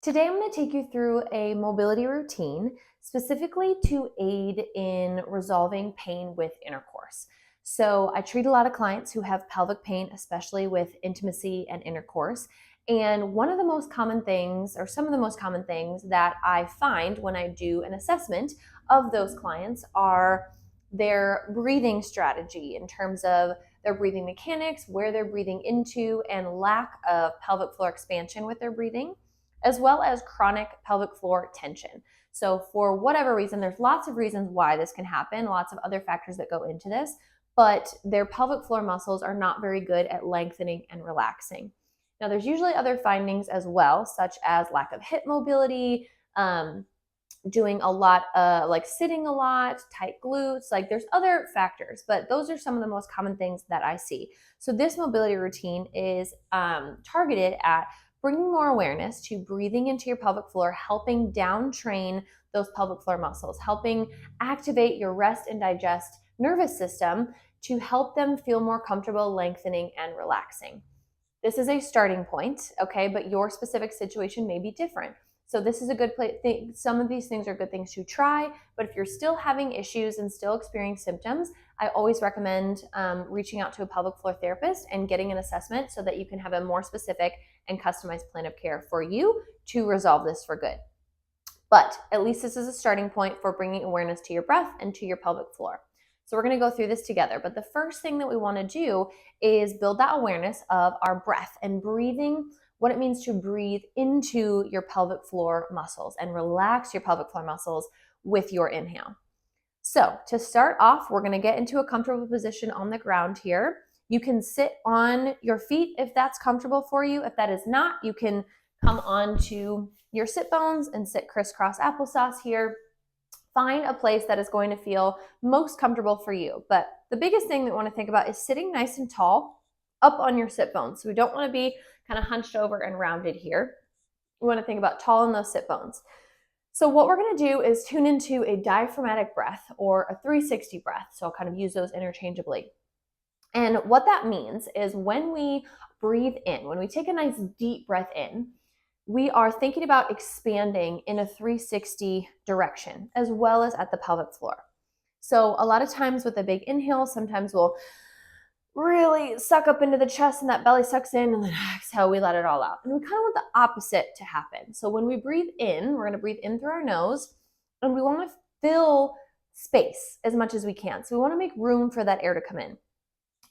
Today, I'm going to take you through a mobility routine specifically to aid in resolving pain with intercourse. So, I treat a lot of clients who have pelvic pain, especially with intimacy and intercourse. And one of the most common things, or some of the most common things that I find when I do an assessment of those clients are their breathing strategy in terms of their breathing mechanics, where they're breathing into, and lack of pelvic floor expansion with their breathing, as well as chronic pelvic floor tension. So for whatever reason, there's lots of reasons why this can happen, lots of other factors that go into this, but their pelvic floor muscles are not very good at lengthening and relaxing. Now, there's usually other findings as well, such as lack of hip mobility, doing a lot, like sitting a lot, tight glutes, like there's other factors, but those are some of the most common things that I see. So this mobility routine is targeted at bringing more awareness to breathing into your pelvic floor, helping down train those pelvic floor muscles, helping activate your rest and digest nervous system to help them feel more comfortable lengthening and relaxing. This is a starting point, okay, but your specific situation may be different. So this is a good place. Some of these things are good things to try, but if you're still having issues and still experiencing symptoms, I always recommend reaching out to a pelvic floor therapist and getting an assessment so that you can have a more specific and customized plan of care for you to resolve this for good. But at least this is a starting point for bringing awareness to your breath and to your pelvic floor. So we're going to go through this together. But the first thing that we want to do is build that awareness of our breath and breathing, what it means to breathe into your pelvic floor muscles and relax your pelvic floor muscles with your inhale. So to start off, we're going to get into a comfortable position on the ground here. You can sit on your feet if that's comfortable for you. If that is not, you can come onto your sit bones and sit crisscross applesauce here. Find a place that is going to feel most comfortable for you. But the biggest thing that we want to think about is sitting nice and tall up on your sit bones. So we don't want to be kind of hunched over and rounded here. We want to think about tall in those sit bones. So what we're going to do is tune into a diaphragmatic breath or a 360 breath. So I'll kind of use those interchangeably. And what that means is when we breathe in, when we take a nice deep breath in, we are thinking about expanding in a 360 direction, as well as at the pelvic floor. So a lot of times with a big inhale, sometimes we'll really suck up into the chest and that belly sucks in, and then exhale, we let it all out. And we kind of want the opposite to happen. So when we breathe in, we're going to breathe in through our nose, and we want to fill space as much as we can. So we want to make room for that air to come in.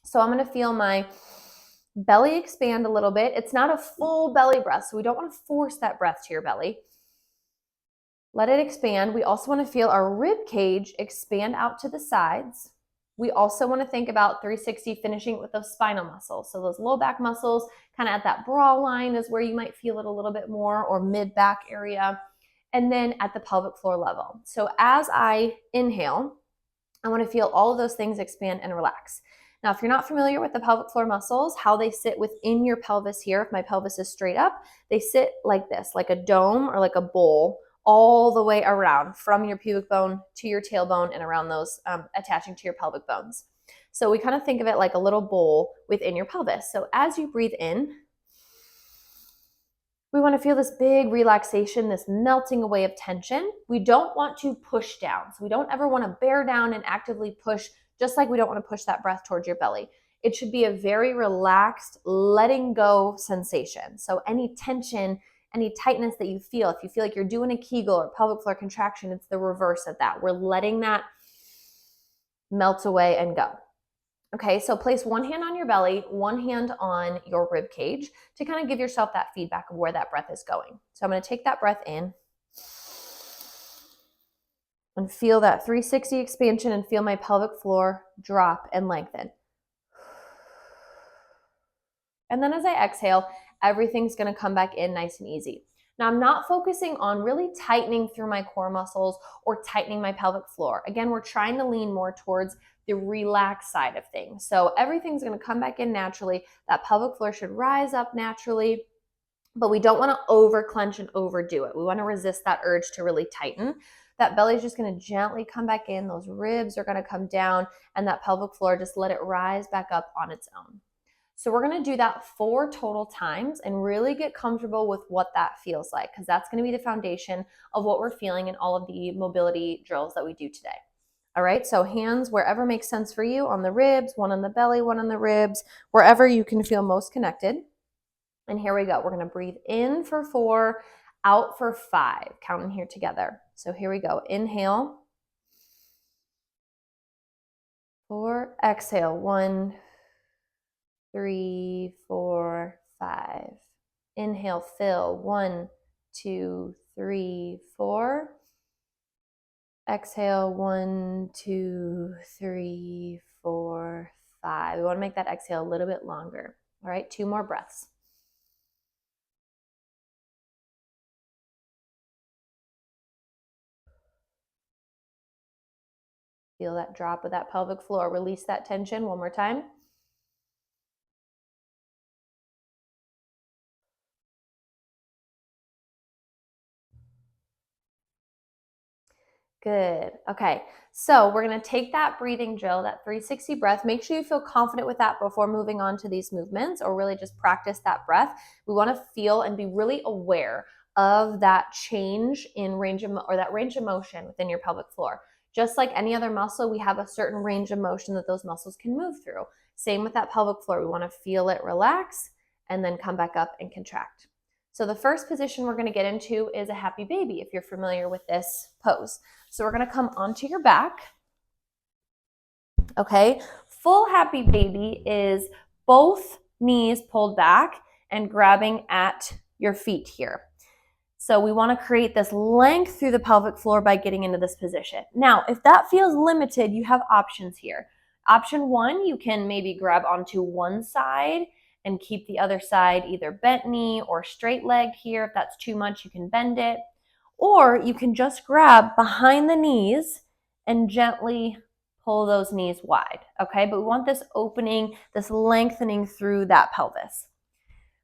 So I'm going to feel my belly expand a little bit. It's not a full belly breath, so we don't want to force that breath to your belly. Let it expand. We also want to feel our rib cage expand out to the sides. We also want to think about 360 finishing with those spinal muscles. So those low back muscles, kind of at that bra line is where you might feel it a little bit more, or mid back area. And then at the pelvic floor level. So as I inhale, I want to feel all of those things expand and relax. Now, if you're not familiar with the pelvic floor muscles, how they sit within your pelvis here, if my pelvis is straight up, they sit like this, like a dome or like a bowl, all the way around from your pubic bone to your tailbone and around those attaching to your pelvic bones. So we kind of think of it like a little bowl within your pelvis. So as you breathe in, we want to feel this big relaxation, this melting away of tension. We don't want to push down. So we don't ever want to bear down and actively push, just like we don't want to push that breath towards your belly. It should be a very relaxed, letting go sensation. So any tension, any tightness that you feel, if you feel like you're doing a Kegel or pelvic floor contraction, it's the reverse of that. We're letting that melt away and go. Okay, so place one hand on your belly, one hand on your rib cage to kind of give yourself that feedback of where that breath is going. So I'm going to take that breath in and feel that 360 expansion and feel my pelvic floor drop and lengthen. And then as I exhale, everything's going to come back in nice and easy. Now, I'm not focusing on really tightening through my core muscles or tightening my pelvic floor. Again, we're trying to lean more towards the relaxed side of things. So everything's going to come back in naturally. That pelvic floor should rise up naturally, but we don't want to over clench and overdo it. We want to resist that urge to really tighten. That belly is just going to gently come back in. Those ribs are going to come down, and that pelvic floor, just let it rise back up on its own. So we're going to do that 4 total times and really get comfortable with what that feels like, because that's going to be the foundation of what we're feeling in all of the mobility drills that we do today. All right, so hands wherever makes sense for you, on the ribs, one on the belly, one on the ribs, wherever you can feel most connected. And here we go. We're going to breathe in for 4, out for 5, counting here together. So here we go. Inhale. 4, exhale. 1, 3, 4, 5. Inhale, fill. 1, 2, 3, 4. Exhale, 1, 2, 3, 4, 5. We want to make that exhale a little bit longer. All right, 2 more breaths. Feel that drop of that pelvic floor. Release that tension one more time. Good. Okay. So we're going to take that breathing drill, that 360 breath. Make sure you feel confident with that before moving on to these movements, or really just practice that breath. We want to feel and be really aware of that change in range of, or that range of motion within your pelvic floor. Just like any other muscle, we have a certain range of motion that those muscles can move through. Same with that pelvic floor. We want to feel it relax and then come back up and contract. So the first position we're going to get into is a happy baby, if you're familiar with this pose. So we're going to come onto your back. Okay, full happy baby is both knees pulled back and grabbing at your feet here. So we want to create this length through the pelvic floor by getting into this position. Now, if that feels limited, you have options here. Option 1, you can maybe grab onto one side and keep the other side either bent knee or straight leg here. If that's too much, you can bend it. Or you can just grab behind the knees and gently pull those knees wide, okay? But we want this opening, this lengthening through that pelvis.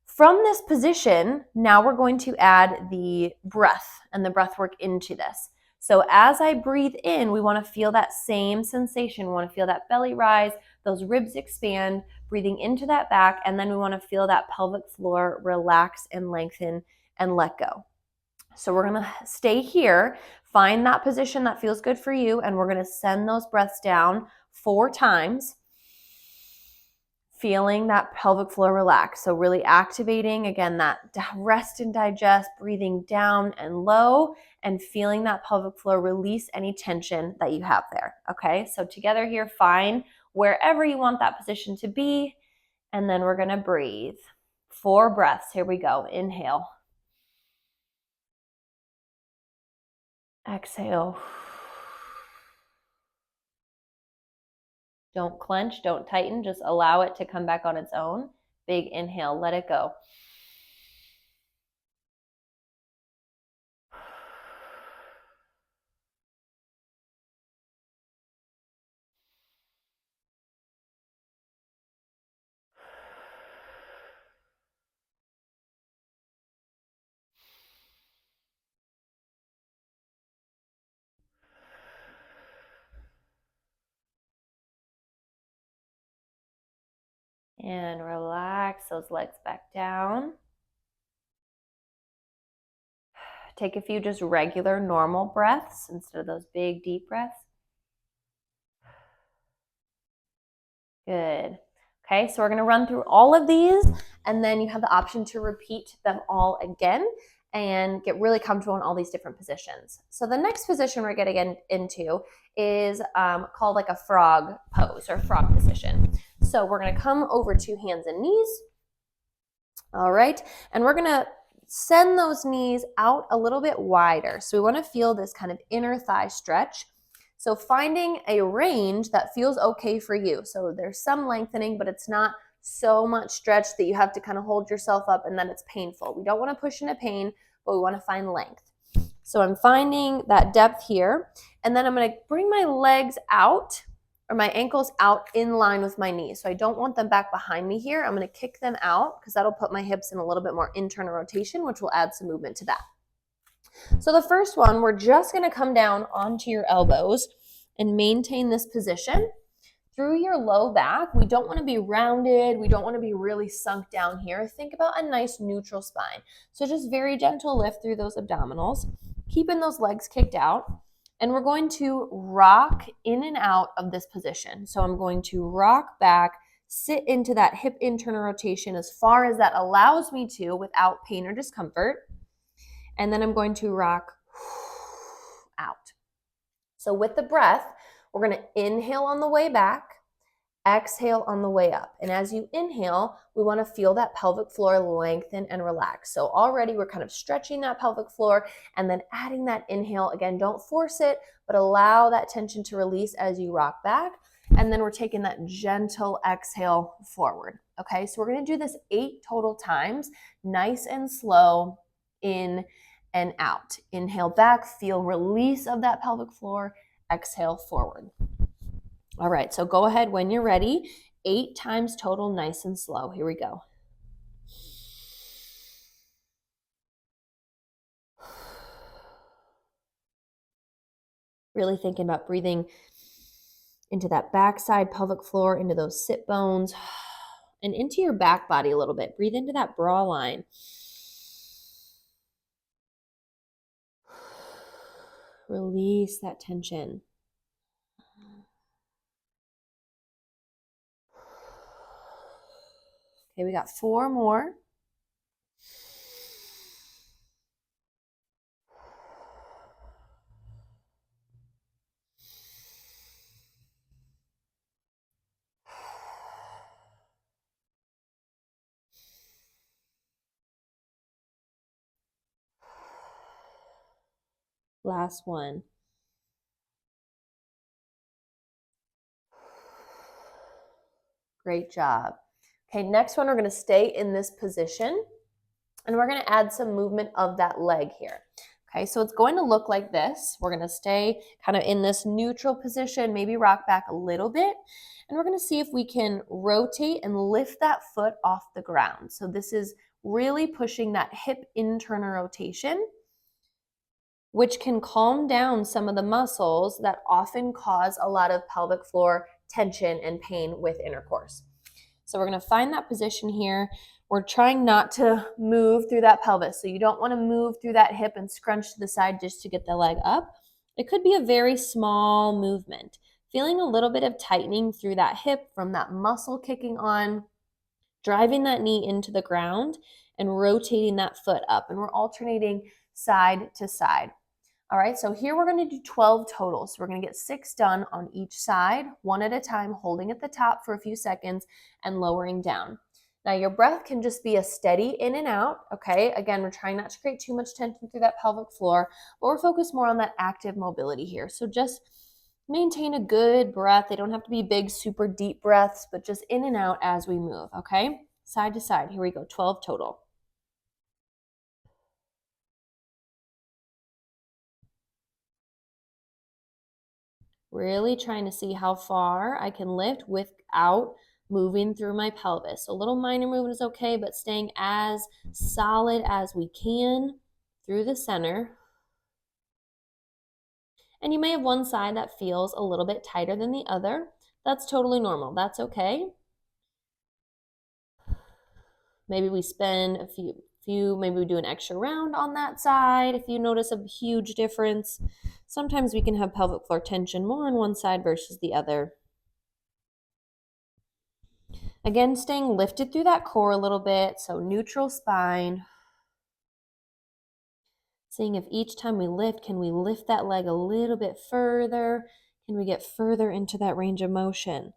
From this position, now we're going to add the breath and the breath work into this. So as I breathe in, we want to feel that same sensation. We want to feel that belly rise, those ribs expand, breathing into that back, and then we want to feel that pelvic floor relax and lengthen and let go. So we're going to stay here, find that position that feels good for you, and we're going to send those breaths down 4 times, feeling that pelvic floor relax. So really activating, again, that rest and digest, breathing down and low, and feeling that pelvic floor release any tension that you have there. Okay, so together here, find wherever you want that position to be, and then we're going to breathe. 4 breaths. Here we go. Inhale. Exhale. Don't clench, don't tighten, just allow it to come back on its own. Big inhale, let it go. And relax those legs back down. Take a few just regular, normal breaths instead of those big, deep breaths. Good. Okay, so we're going to run through all of these, and then you have the option to repeat them all again and get really comfortable in all these different positions. So the next position we're getting into is called like a frog pose or frog position. So we're going to come over to hands and knees. All right, and we're going to send those knees out a little bit wider. So we want to feel this kind of inner thigh stretch. So finding a range that feels okay for you. So there's some lengthening, but it's not so much stretch that you have to kind of hold yourself up and then it's painful. We don't want to push into pain, but we want to find length. So I'm finding that depth here, and then I'm going to bring my legs out, or my ankles out in line with my knees. So I don't want them back behind me here. I'm going to kick them out because that'll put my hips in a little bit more internal rotation, which will add some movement to that. So the first one, we're just going to come down onto your elbows and maintain this position. Through your low back, we don't want to be rounded. We don't want to be really sunk down here. Think about a nice neutral spine. So just very gentle lift through those abdominals, keeping those legs kicked out. And we're going to rock in and out of this position. So I'm going to rock back, sit into that hip internal rotation as far as that allows me to without pain or discomfort. And then I'm going to rock out. So with the breath, we're going to inhale on the way back, exhale on the way up. And as you inhale, we want to feel that pelvic floor lengthen and relax. So already we're kind of stretching that pelvic floor and then adding that inhale. Again, don't force it, but allow that tension to release as you rock back. And then we're taking that gentle exhale forward. Okay, so we're going to do this 8 total times, nice and slow, in and out. Inhale back, feel release of that pelvic floor, exhale forward. All right, so go ahead when you're ready. 8 times total, nice and slow. Here we go. Really thinking about breathing into that backside pelvic floor, into those sit bones, and into your back body a little bit. Breathe into that bra line. Release that tension. Okay, we got 4 more. Last one. Great job. Okay, next one, we're going to stay in this position and we're going to add some movement of that leg here. Okay, so it's going to look like this. We're going to stay kind of in this neutral position, maybe rock back a little bit, and we're going to see if we can rotate and lift that foot off the ground. So this is really pushing that hip internal rotation, which can calm down some of the muscles that often cause a lot of pelvic floor tension and pain with intercourse. So we're going to find that position here. We're trying not to move through that pelvis. So you don't want to move through that hip and scrunch to the side just to get the leg up. It could be a very small movement. Feeling a little bit of tightening through that hip from that muscle kicking on, driving that knee into the ground and rotating that foot up. And we're alternating side to side. All right, so here we're going to do 12 total. So we're going to get 6 done on each side, one at a time, holding at the top for a few seconds and lowering down. Now your breath can just be a steady in and out, okay? Again, we're trying not to create too much tension through that pelvic floor, but we're focused more on that active mobility here. So just maintain a good breath. They don't have to be big, super deep breaths, but just in and out as we move, okay? Side to side, here we go, 12 total. Really trying to see how far I can lift without moving through my pelvis. A little minor movement is okay, but staying as solid as we can through the center. And you may have one side that feels a little bit tighter than the other. That's totally normal. That's okay. Maybe we spend a few, maybe we do an extra round on that side if you notice a huge difference. Sometimes we can have pelvic floor tension more on one side versus the other. Again, staying lifted through that core a little bit, so neutral spine. Seeing if each time we lift, can we lift that leg a little bit further? Can we get further into that range of motion?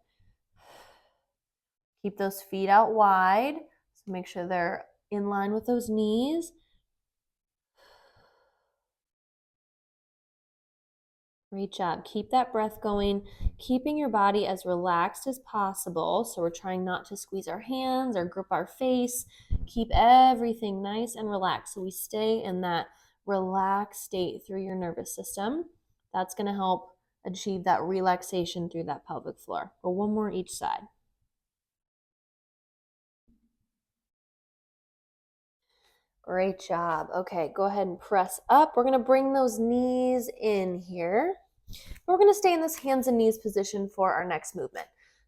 Keep those feet out wide, so make sure they're in line with those knees. Great job. Keep that breath going, keeping your body as relaxed as possible. So we're trying not to squeeze our hands or grip our face. Keep everything nice and relaxed so we stay in that relaxed state through your nervous system. That's going to help achieve that relaxation through that pelvic floor. But one more each side. Great job. Okay, go ahead and press up. We're going to bring those knees in here. We're going to stay in this hands and knees position for our next movement.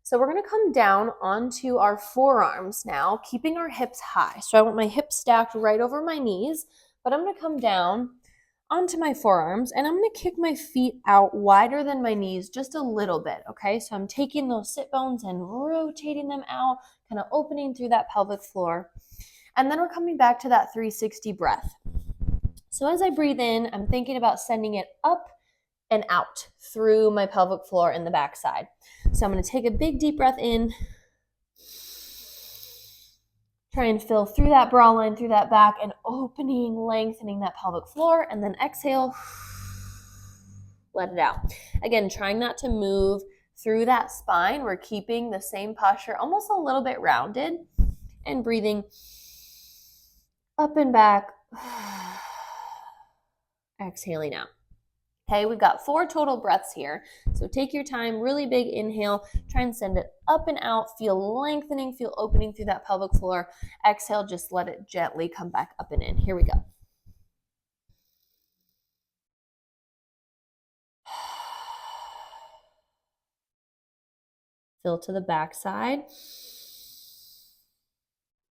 So we're going to come down onto our forearms now, keeping our hips high. So I want my hips stacked right over my knees, but I'm going to come down onto my forearms and I'm going to kick my feet out wider than my knees just a little bit, okay? So I'm taking those sit bones and rotating them out, kind of opening through that pelvic floor. And then we're coming back to that 360 breath. So as I breathe in, I'm thinking about sending it up and out through my pelvic floor in the backside. So I'm going to take a big deep breath in, try and fill through that bra line, through that back, and opening, lengthening that pelvic floor, and then exhale, let it out. Again, trying not to move through that spine. We're keeping the same posture, almost a little bit rounded, and breathing up and back, exhaling out. Okay, we've got 4 total breaths here. So take your time, really big inhale, try and send it up and out, feel lengthening, feel opening through that pelvic floor. Exhale, just let it gently come back up and in. Here we go. Fill to the backside.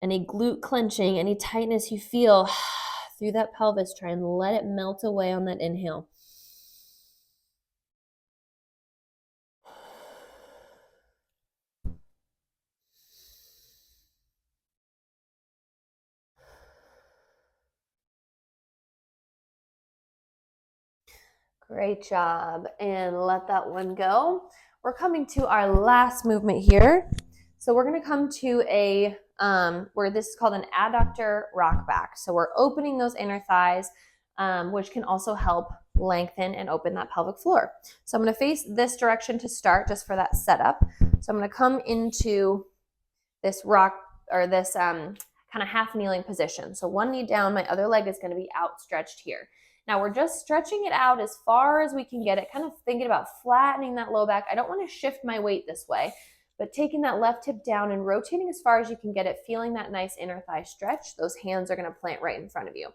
Any glute clenching, any tightness you feel through that pelvis, try and let it melt away on that inhale. Great job. And let that one go. We're coming to our last movement here. So we're going to come to a, where this is called an adductor rockback. So we're opening those inner thighs, which can also help lengthen and open that pelvic floor. So I'm going to face this direction to start just for that setup. So I'm going to come into this rock or this kind of half kneeling position. So one knee down, my other leg is going to be outstretched here. Now we're just stretching it out as far as we can get it, kind of thinking about flattening that low back. I don't want to shift my weight this way, but taking that left hip down and rotating as far as you can get it, feeling that nice inner thigh stretch. Those hands are going to plant right in front of you.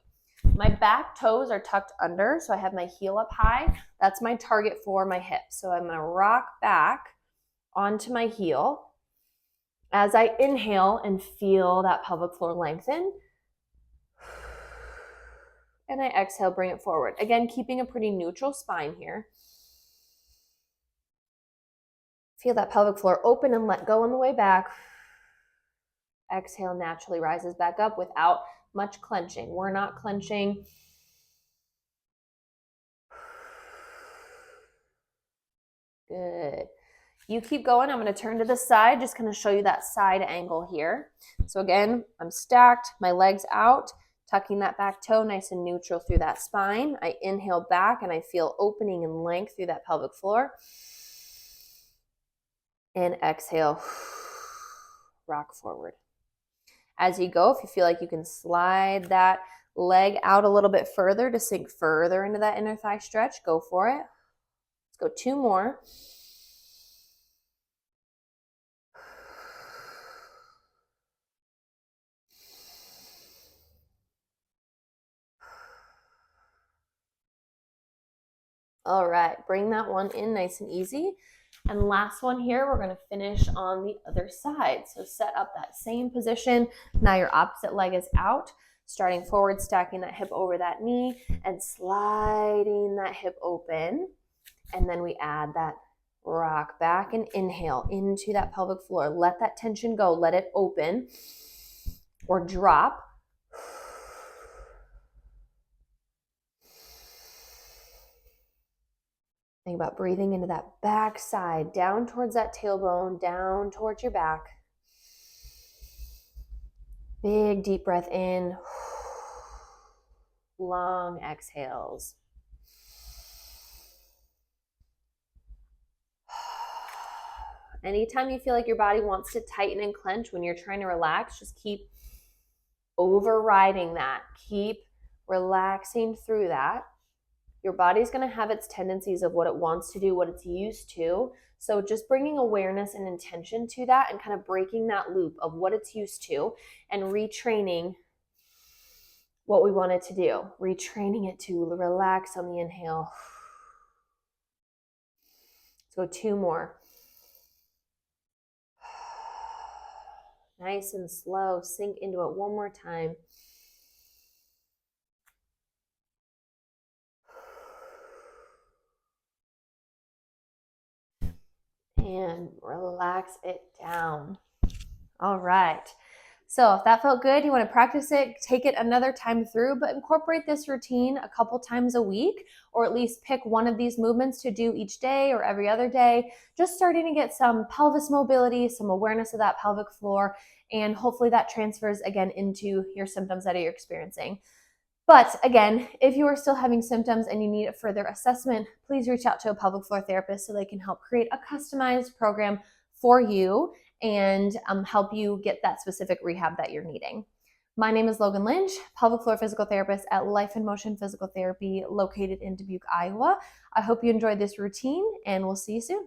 My back toes are tucked under, so I have my heel up high. That's my target for my hips. So I'm going to rock back onto my heel as I inhale and feel that pelvic floor lengthen. And I exhale, bring it forward. Again, keeping a pretty neutral spine here. Feel that pelvic floor open and let go on the way back. Exhale, naturally rises back up without much clenching. We're not clenching. Good. You keep going. I'm going to turn to the side, just kind of show you that side angle here. So again, I'm stacked, my legs out, tucking that back toe nice and neutral through that spine. I inhale back and I feel opening and length through that pelvic floor. And exhale, rock forward. As you go, if you feel like you can slide that leg out a little bit further to sink further into that inner thigh stretch, go for it. Let's go 2 more. All right, bring that one in nice and easy. And last one here, we're going to finish on the other side. So set up that same position. Now your opposite leg is out, starting forward, stacking that hip over that knee and sliding that hip open. And then we add that rock back and inhale into that pelvic floor. Let that tension go. Let it open or drop. Think about breathing into that back side, down towards that tailbone, down towards your back. Big deep breath in. Long exhales. Anytime you feel like your body wants to tighten and clench when you're trying to relax, just keep overriding that. Keep relaxing through that. Your body's going to have its tendencies of what it wants to do, what it's used to. So just bringing awareness and intention to that and kind of breaking that loop of what it's used to and retraining what we want it to do. Retraining it to relax on the inhale. Let's go 2 more. Nice and slow. Sink into it one more time. And relax it down. All right. So if that felt good, you want to practice it, take it another time through, but incorporate this routine a couple times a week, or at least pick one of these movements to do each day or every other day, just starting to get some pelvis mobility, some awareness of that pelvic floor, and hopefully that transfers again into your symptoms that you're experiencing. But again, if you are still having symptoms and you need a further assessment, please reach out to a pelvic floor therapist so they can help create a customized program for you and help you get that specific rehab that you're needing. My name is Logan Lynch, pelvic floor physical therapist at Life in Motion Physical Therapy located in Dubuque, Iowa. I hope you enjoyed this routine and we'll see you soon.